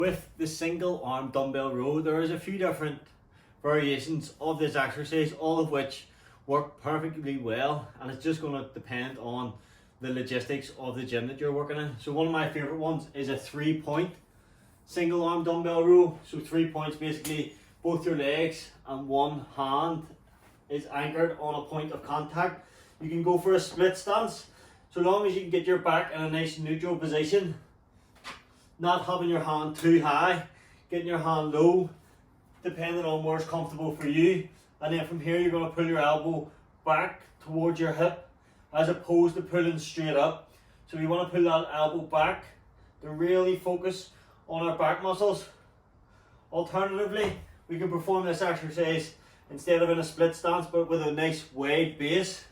With the single arm dumbbell row, there is a few different variations of this exercise, all of which work perfectly well, and it's just going to depend on the logistics of the gym that you're working in. So one of my favorite ones is a 3-point single arm dumbbell row. So 3 points, basically both your legs and one hand is anchored on a point of contact. You can go for a split stance, so long as you can get your back in a nice neutral position, not having your hand too high, getting your hand low, depending on where's comfortable for you. And then from here you're going to pull your elbow back towards your hip as opposed to pulling straight up. So we want to pull that elbow back to really focus on our back muscles. Alternatively, we can perform this exercise instead of in a split stance but with a nice wide base.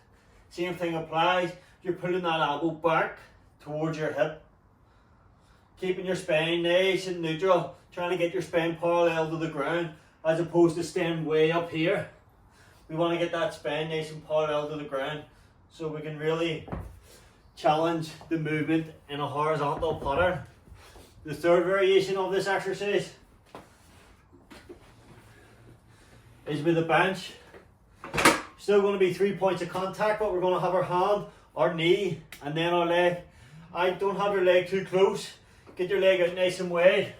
Same thing applies. You're pulling that elbow back towards your hip, keeping your spine nice and neutral, trying to get your spine parallel to the ground as opposed to staying way up here. We want to get that spine nice and parallel to the ground so we can really challenge the movement in a horizontal pattern. The third variation of this exercise is with a bench. Still going to be 3 points of contact, but we're going to have our hand, our knee, and then our leg. I don't have your leg too close. Get your leg out nice and wide,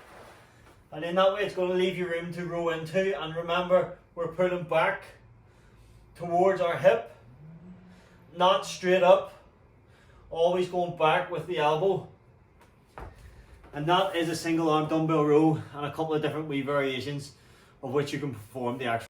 and then that way it's going to leave you room to row into. And remember, we're pulling back towards our hip, not straight up, always going back with the elbow. And that is a single arm dumbbell row and a couple of different wee variations of which you can perform the actual